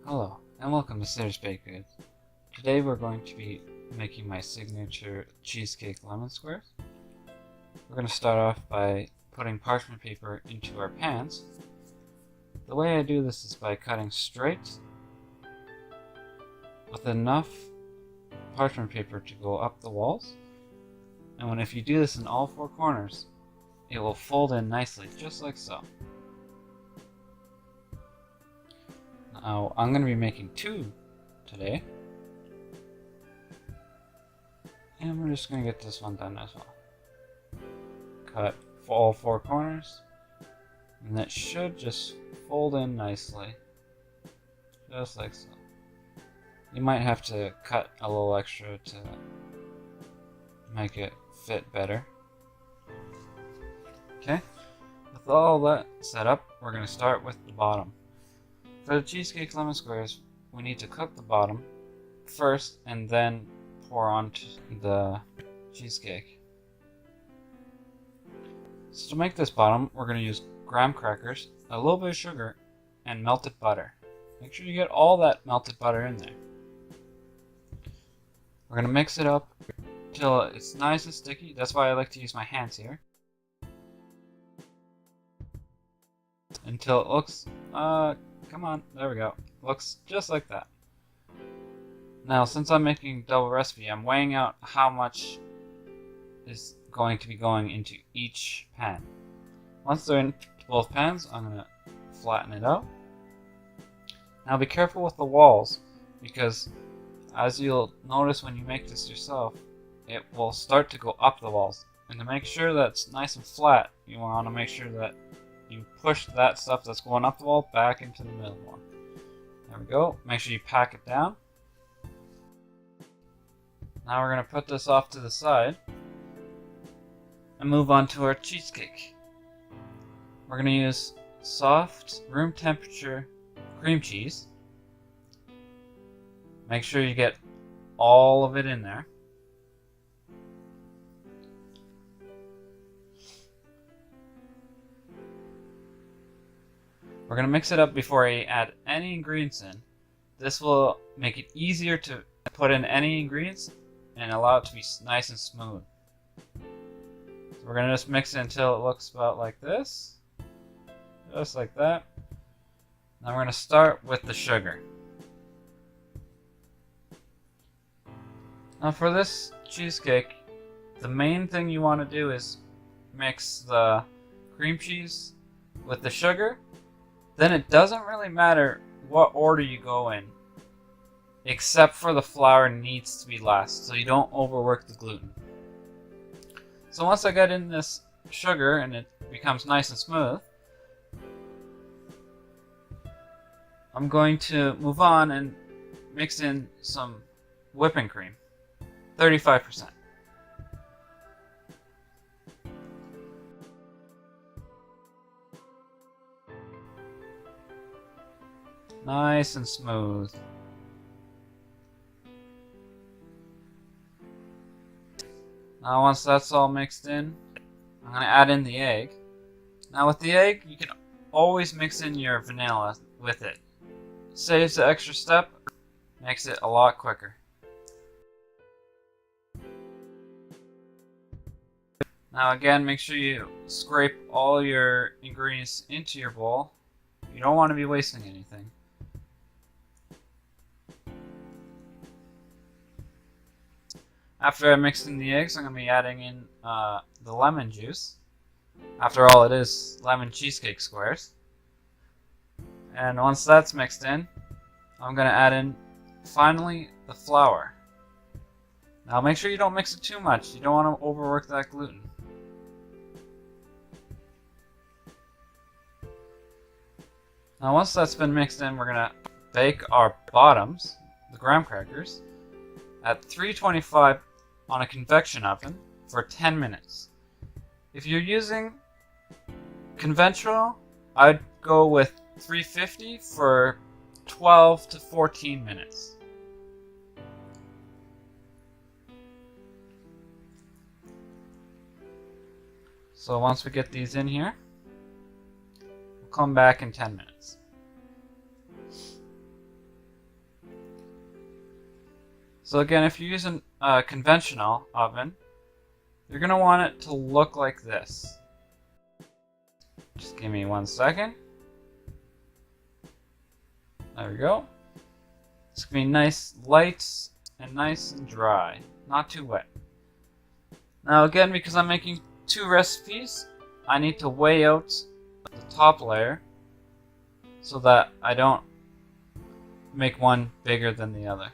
Hello, and welcome to Sarah's Baked Goods. Today we're going to be making my signature cheesecake lemon squares. We're going to start off by putting parchment paper into our pans. The way I do this is by cutting straight with enough parchment paper to go up the walls. And if you do this in all four corners, it will fold in nicely, just like so. Now, I'm going to be making two today. And we're just going to get this one done as well. Cut all four corners. And that should just fold in nicely. Just like so. You might have to cut a little extra to make it fit better. Okay, with all that set up, we're going to start with the bottom. For the cheesecake lemon squares, we need to cook the bottom first and then pour onto the cheesecake. So to make this bottom, we're going to use graham crackers, a little bit of sugar, and melted butter. Make sure you get all that melted butter in there. We're going to mix it up till it's nice and sticky. That's why I like to use my hands here. Until it looks, come on, there we go. Looks just like that. Now, since I'm making double recipe, I'm weighing out how much is going to be going into each pan. Once they're in both pans, I'm going to flatten it out. Now be careful with the walls, because as you'll notice when you make this yourself, it will start to go up the walls. And to make sure that it's nice and flat, you want to make sure that you push that stuff that's going up the wall back into the middle one. There we go. Make sure you pack it down. Now we're going to put this off to the side and move on to our cheesecake. We're going to use soft, room temperature cream cheese. Make sure you get all of it in there. We're going to mix it up before I add any ingredients in. This will make it easier to put in any ingredients and allow it to be nice and smooth. So we're going to just mix it until it looks about like this. Just like that. Now we're going to start with the sugar. Now for this cheesecake, the main thing you want to do is mix the cream cheese with the sugar. Then it doesn't really matter what order you go in, except for the flour needs to be last, so you don't overwork the gluten. So once I get in this sugar and it becomes nice and smooth, I'm going to move on and mix in some whipping cream, 35%. Nice and smooth. Now once that's all mixed in, I'm going to add in the egg. Now with the egg, you can always mix in your vanilla with it. Saves the extra step, makes it a lot quicker. Now again, make sure you scrape all your ingredients into your bowl. You don't want to be wasting anything. After I mix in the eggs, I'm going to be adding in the lemon juice. After all, it is lemon cheesecake squares. And once that's mixed in, I'm going to add in, finally, the flour. Now make sure you don't mix it too much. You don't want to overwork that gluten. Now once that's been mixed in, we're going to bake our bottoms, the graham crackers, at 325 on a convection oven for 10 minutes. If you're using conventional, I'd go with 350 for 12 to 14 minutes. So once we get these in here, we'll come back in 10 minutes. So again, if you're using a conventional oven, you're going to want it to look like this. Just give me 1 second. There we go. It's going to be nice, light, and nice and dry. Not too wet. Now again, because I'm making 2 recipes, I need to weigh out the top layer so that I don't make one bigger than the other.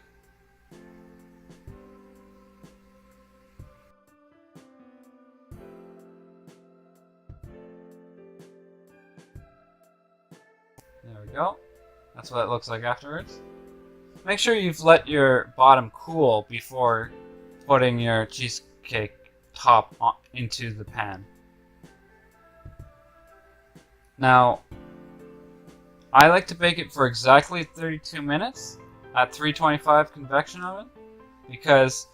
There we go. That's what it looks like afterwards. Make sure you've let your bottom cool before putting your cheesecake top into the pan. Now, I like to bake it for exactly 32 minutes at 325 convection oven because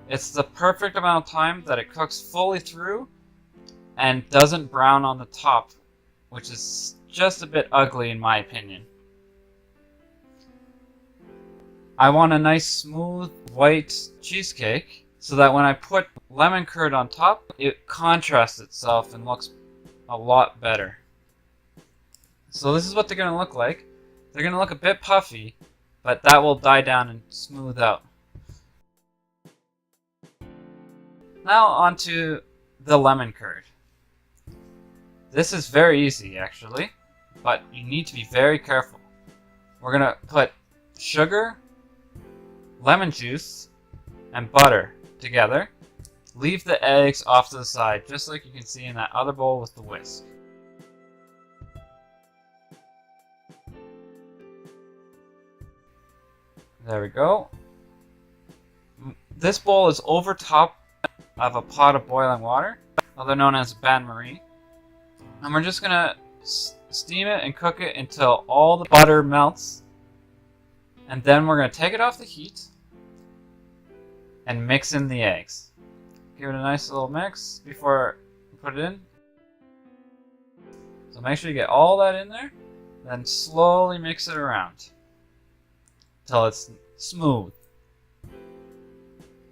it's the perfect amount of time that it cooks fully through and doesn't brown on the top, which is just a bit ugly in my opinion. I want a nice smooth white cheesecake so that when I put lemon curd on top, it contrasts itself and looks a lot better. So this is what they're going to look like. They're going to look a bit puffy, but that will die down and smooth out. Now onto the lemon curd. This is very easy actually, but you need to be very careful. We're going to put sugar, lemon juice, and butter together. Leave the eggs off to the side, just like you can see in that other bowl with the whisk. There we go. This bowl is over top of a pot of boiling water, otherwise known as bain-marie. And we're just gonna steam it and cook it until all the butter melts. And then we're gonna take it off the heat and mix in the eggs. Give it a nice little mix before you put it in. So make sure you get all that in there, then slowly mix it around until it's smooth.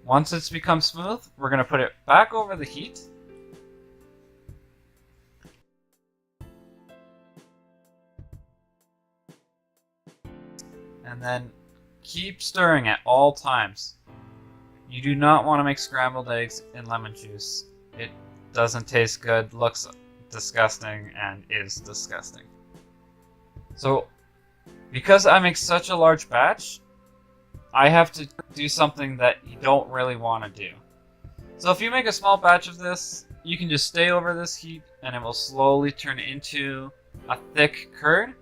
Once it's become smooth, we're going to put it back over the heat. And then keep stirring at all times. You do not want to make scrambled eggs in lemon juice. It doesn't taste good, looks disgusting, and is disgusting. So, because I make such a large batch, I have to do something that you don't really want to do. So if you make a small batch of this, you can just stay over this heat and it will slowly turn into a thick curd.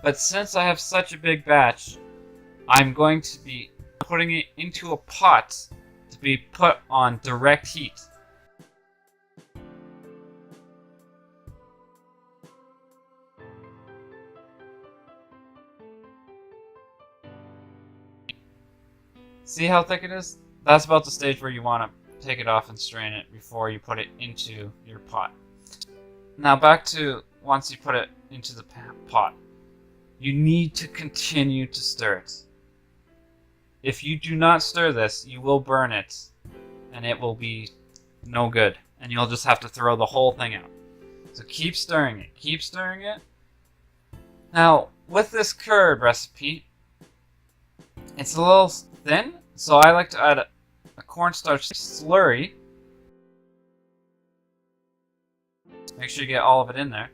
But since I have such a big batch, I'm going to be putting it into a pot to be put on direct heat. See how thick it is? That's about the stage where you want to take it off and strain it before you put it into your pot. Now back to once you put it into the pot. You need to continue to stir it. If you do not stir this, you will burn it and it will be no good. And you'll just have to throw the whole thing out. So keep stirring it. Keep stirring it. Now, with this curd recipe, it's a little thin, so I like to add a cornstarch slurry. Make sure you get all of it in there.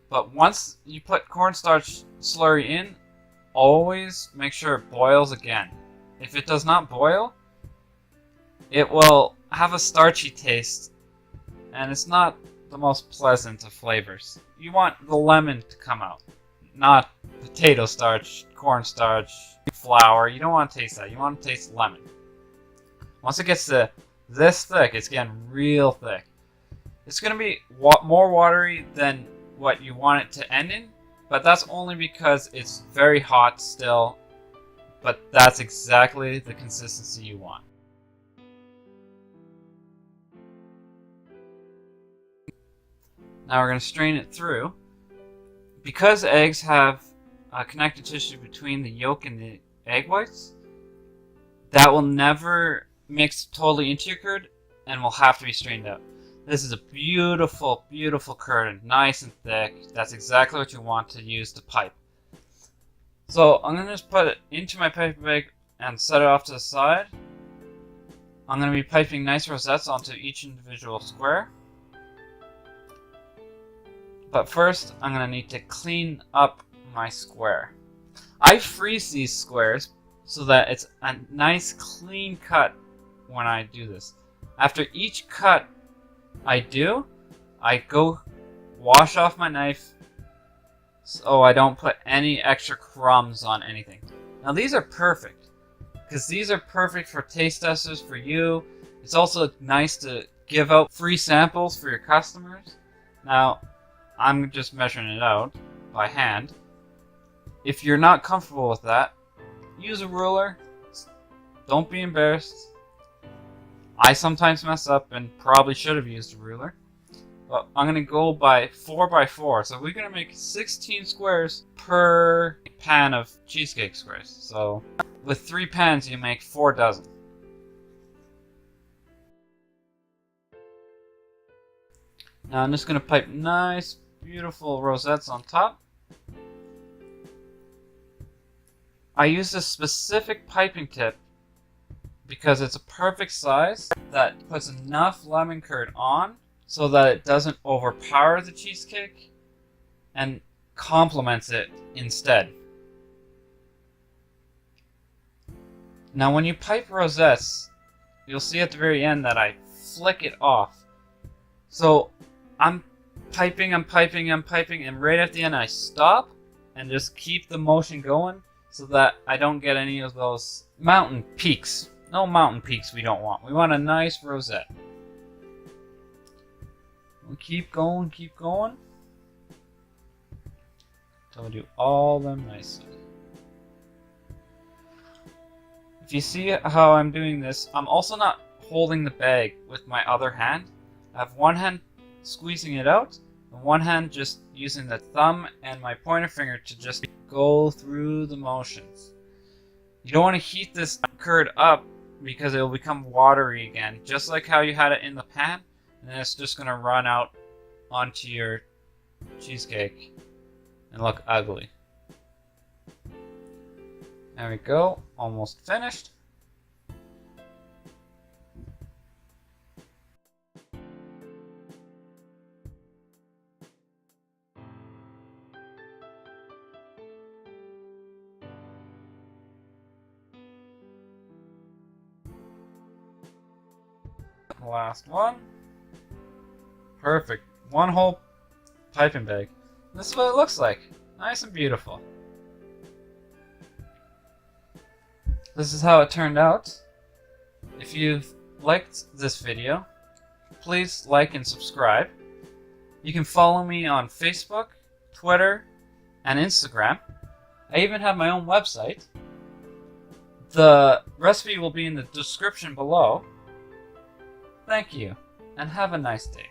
But once you put cornstarch slurry in, always make sure it boils again. If it does not boil, it will have a starchy taste, and it's not the most pleasant of flavors. You want the lemon to come out, not potato starch, cornstarch, flour. You don't want to taste that. You want to taste lemon. Once it gets to this thick, it's getting real thick. It's going to be more watery than what you want it to end in, but that's only because it's very hot still, but that's exactly the consistency you want. Now we're going to strain it through. Because eggs have connective tissue between the yolk and the egg whites, that will never mix totally into your curd and will have to be strained out. This is a beautiful, beautiful curd, nice and thick. That's exactly what you want to use to pipe. So I'm going to just put it into my piping bag and set it off to the side. I'm going to be piping nice rosettes onto each individual square. But first, I'm going to need to clean up my square. I freeze these squares so that it's a nice clean cut when I do this. After each cut I go wash off my knife so I don't put any extra crumbs on anything. Now these are perfect, because these are perfect for taste testers for you. It's also nice to give out free samples for your customers. Now, I'm just measuring it out by hand. If you're not comfortable with that, use a ruler. Don't be embarrassed. I sometimes mess up and probably should have used a ruler. But I'm going to go by 4 by 4. So we're going to make 16 squares per pan of cheesecake squares. So with 3 pans, you make 4 dozen. Now I'm just going to pipe nice, beautiful rosettes on top. I use this specific piping tip because it's a perfect size that puts enough lemon curd on so that it doesn't overpower the cheesecake and complements it instead. Now when you pipe rosettes, you'll see at the very end that I flick it off. So I'm piping, and right at the end I stop and just keep the motion going so that I don't get any of those mountain peaks. No mountain peaks we don't want. We want a nice rosette. We'll keep going until we do all of them nicely. If you see how I'm doing this, I'm also not holding the bag with my other hand. I have one hand squeezing it out, and one hand just using the thumb and my pointer finger to just go through the motions. You don't want to heat this curd up because it will become watery again, just like how you had it in the pan, and then it's just going to run out onto your cheesecake and look ugly. There we go, almost finished. Last one. Perfect. One whole piping bag. This is what it looks like. Nice and beautiful. This is how it turned out. If you've liked this video, please like and subscribe. You can follow me on Facebook, Twitter, and Instagram. I even have my own website. The recipe will be in the description below. Thank you, and have a nice day.